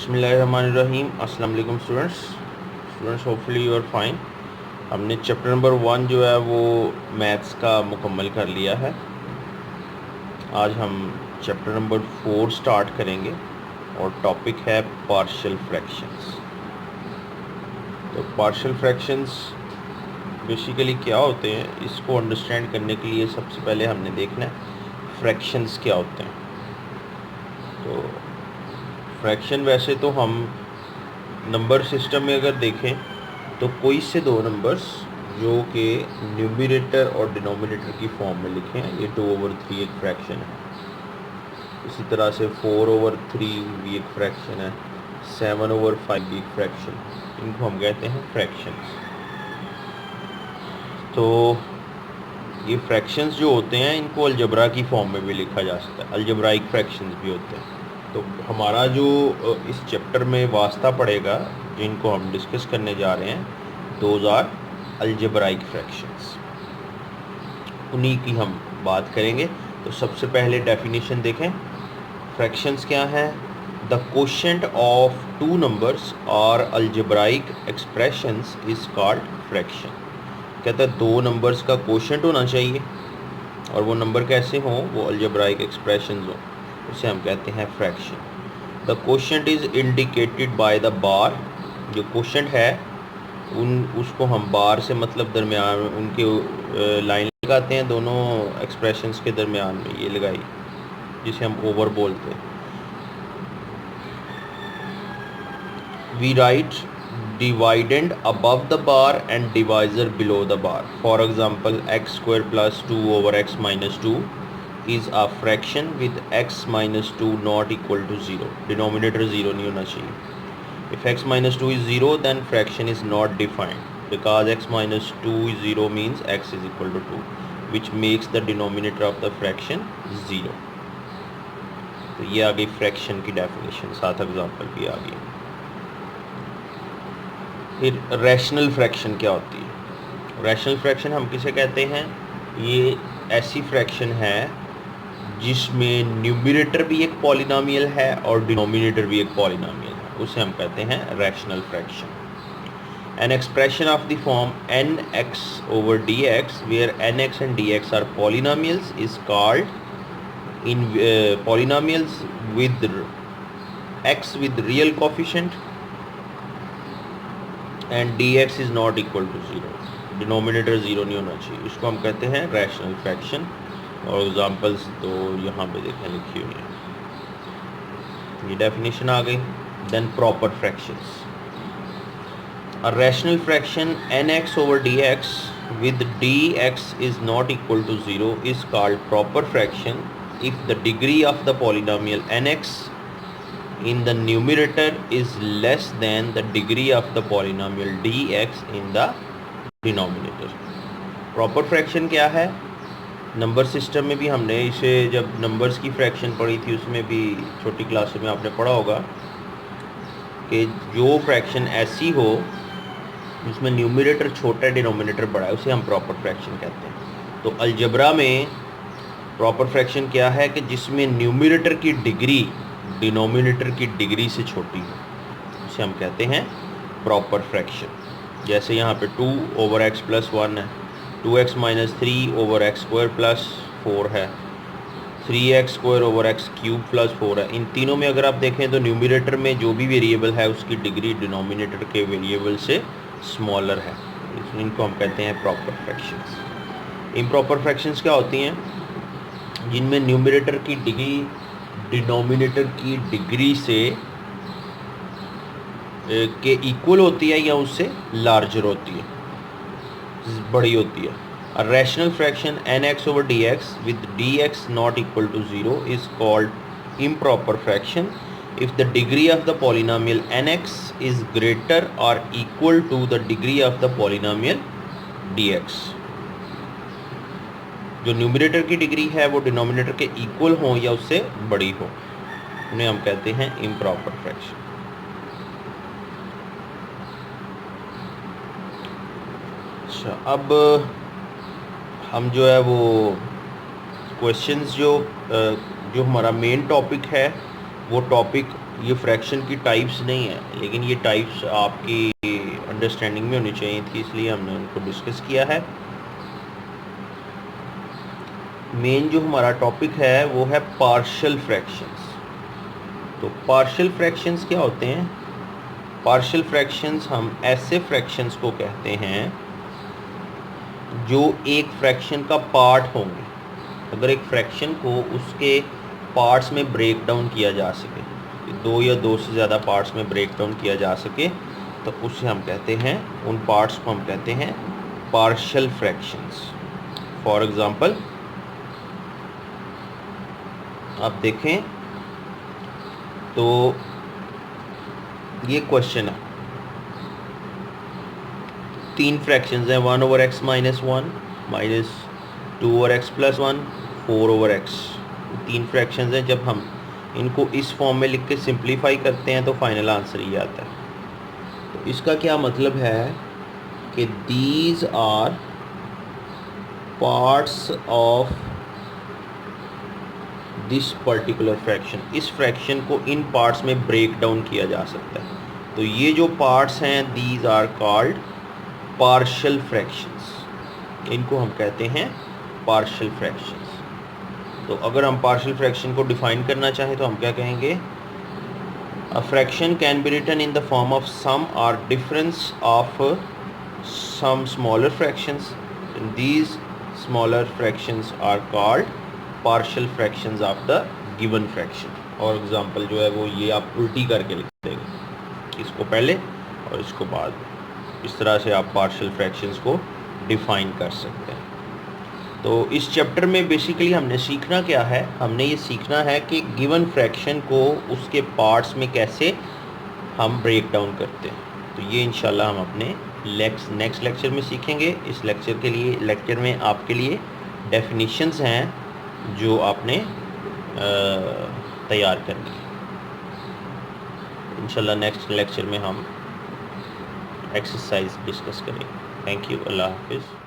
बिस्मिल्लाहिर्रहमानिर्रहीम। अस्सलाम वालेकुम students, hopefully you are fine. हमने चैप्टर नंबर 1 जो है वो मैथ्स का मुकम्मल कर लिया है। आज हम चैप्टर नंबर 4 स्टार्ट करेंगे और टॉपिक है पार्शियल फ्रैक्शंस। तो पार्शियल फ्रैक्शंस बेसिकली क्या होते हैं, इसको अंडरस्टैंड करने के लिए सबसे पहले हमने देखना है फ्रैक्शंस क्या होते हैं। तो फ्रैक्शन वैसे तो हम नंबर सिस्टम में अगर देखें तो कोई से दो नंबर्स जो कि न्यूमरेटर और डिनोमिनेटर की फॉर्म में लिखे हैं, ये 2/3 एक फ्रैक्शन है। इसी तरह से 4/3 भी एक फ्रैक्शन है, 7/5 भी एक फ्रैक्शन है। इनको हम कहते हैं फ्रैक्शंस। तो ये फ्रैक्शंस जो होते हैं इनको अलजबरा की फॉर्म में भी लिखा जा सकता है, अलजबराइक फ्रैक्शंस भी होते हैं। तो हमारा जो इस चैप्टर में वास्ता पड़ेगा, जिनको हम डिस्कस करने जा रहे हैं, दोज आर अलजबराइक फ्रैक्शंस, उन्हीं की हम बात करेंगे। तो सबसे पहले डेफिनेशन देखें, फ्रैक्शंस क्या हैं। The quotient of two numbers और अलजबराइक एक्सप्रेशंस इज कॉल्ड फ्रैक्शन। कहता है दो नंबर्स का कोशेंट होना चाहिए और वो नंबर कैसे हों, वो अलजबराइक एक्सप्रेशंस हों, उसे हम कहते हैं fraction. The quotient is indicated by the bar. जो कोशेंट है उसको हम बार से मतलब दरमियान उनके लाइन लगाते हैं, दोनों एक्सप्रेशंस के दरमियान में ये लगाई, जिसे हम ओवर बोलते हैं। We write dividend above the bar and divisor below the bar. For example x² + 2/x - 2 is a fraction with x - 2 not equal to 0. Denominator 0 नहीं होना चाहिए। If x - 2 is 0, then fraction is not defined because x - 2 is 0 means x is equal to 2, which makes the denominator of the fraction 0. तो ये आ गई fraction की definition, साथ example भी आ गई। फिर रैशनल फ्रैक्शन क्या होती है। रैशनल फ्रैक्शन हम किसे कहते हैं, ये ऐसी फ्रैक्शन है जिसमें न्यूमरेटर भी एक पॉलिनोमियल है और डिनोमिनेटर भी एक पॉलिनोमियल है, उसे हम कहते हैं rational fraction. An expression of the form nx/dx where nx and dx are polynomials is called in polynomials with x with real coefficient and dx is not equal to 0. Denominator 0 नहीं होना चाहिए, इसको हम कहते हैं रैशनल फ्रैक्शन। और examples तो यहाँ पे देखें लिखी हुई है, ये डेफिनेशन आ गई। Then proper fractions. A rational fraction nx/dx with dx is not equal to 0 is called proper fraction if the degree of the polynomial nx in the numerator is less than the degree of the polynomial dx in the denominator. Proper fraction क्या है, number system में भी हमने इसे, जब numbers की fraction पढ़ी थी उसमें भी छोटी क्लासों में आपने पढ़ा होगा कि जो फ्रैक्शन ऐसी हो जिसमें न्यूमरेटर छोटा है डिनोमिनेटर बड़ा है, उसे हम प्रॉपर फ्रैक्शन कहते हैं। तो अलजबरा में प्रॉपर फ्रैक्शन क्या है कि जिसमें न्यूमरेटर की डिग्री डिनोमिनेटर की डिग्री से छोटी हो, उसे हम कहते हैं प्रॉपर फ्रैक्शन। जैसे यहाँ पे 2/x + 1 है, 2x - 3/x² + 4 है, 3x² + 4 है। इन तीनों में अगर आप देखें तो न्यूमरेटर में जो भी वेरिएबल है उसकी डिग्री डिनोमिनेटर के वेरिएबल से स्मॉलर है, इनको हम कहते हैं प्रॉपर फ्रैक्शंस। इम्प्रॉपर फ्रैक्शंस क्या होती हैं, जिनमें न्यूमरेटर की डिग्री डिनोमिनेटर की डिग्री से के इक्वल होती है या उससे लार्जर होती है, बड़ी होती है। A rational fraction nx/dx with dx not equal to 0 is called improper fraction if the degree of the polynomial nx is greater or equal to the degree of the polynomial dx. जो numerator की degree है वो denominator के equal हो या उससे बड़ी हो, उन्हें हम कहते हैं इम्प्रॉपर फ्रैक्शन। अच्छा, अब हम जो है वो क्वेश्चंस जो हमारा मेन टॉपिक है, वो टॉपिक ये फ्रैक्शन की टाइप्स नहीं है, लेकिन ये टाइप्स आपकी अंडरस्टैंडिंग में होनी चाहिए थी, इसलिए हमने उनको डिस्कस किया है। मेन जो हमारा टॉपिक है वो है पार्शियल फ्रैक्शंस। तो पार्शियल फ्रैक्शंस क्या होते हैं? पार्शियल फ्रैक्शंस हम ऐसे फ्रैक्शंस को कहते हैं जो एक फ्रैक्शन का पार्ट होंगे। अगर एक फ्रैक्शन को उसके पार्ट्स में ब्रेक डाउन किया जा सके, दो या दो से ज़्यादा पार्ट्स में ब्रेक डाउन किया जा सके, तो उसे हम कहते हैं, उन पार्ट्स को हम कहते हैं पार्शियल फ्रैक्शंस। फॉर एग्ज़ाम्पल आप देखें तो ये क्वेश्चन है, 3 फ्रैक्शंस हैं, 1/x - 1 minus 2/x+1 4/x। 3 fractions हैं। जब हम इनको इस फॉर्म में लिख के सिंप्लीफाई करते हैं तो फाइनल आंसर ये आता है। तो इसका क्या मतलब है कि these are parts of this particular fraction. इस फ्रैक्शन को इन पार्ट्स में ब्रेक डाउन किया जा सकता है। तो ये जो पार्ट्स हैं, these are called partial fractions. इनको हम कहते हैं पार्शियल फ्रैक्शंस। तो अगर हम पार्शियल फ्रैक्शन को डिफाइन करना चाहें तो हम क्या कहेंगे? A fraction can be written in the form of sum और difference of some smaller fractions. These smaller fractions are called partial fractions of the given fraction. और एग्जांपल जो है वो ये आप उल्टी करके लिख देंगे, इसको पहले और इसको बाद में। इस तरह से आप पार्शियल फ्रैक्शंस को डिफाइन कर सकते हैं। तो इस चैप्टर में बेसिकली हमने सीखना क्या है? हमने ये सीखना है कि गिवन फ्रैक्शन को उसके पार्ट्स में कैसे हम ब्रेक डाउन करते हैं। तो ये इंशाल्लाह हम अपने नेक्स्ट लेक्चर में सीखेंगे। इस लेक्चर में आपके लिए डेफिनेशंस हैं जो आपने तैयार करनी है। इंशाल्लाह नेक्स्ट लेक्चर में हम एक्सरसाइज डिस्कस करेंगे। Thank you. अल्लाह हाफिज़।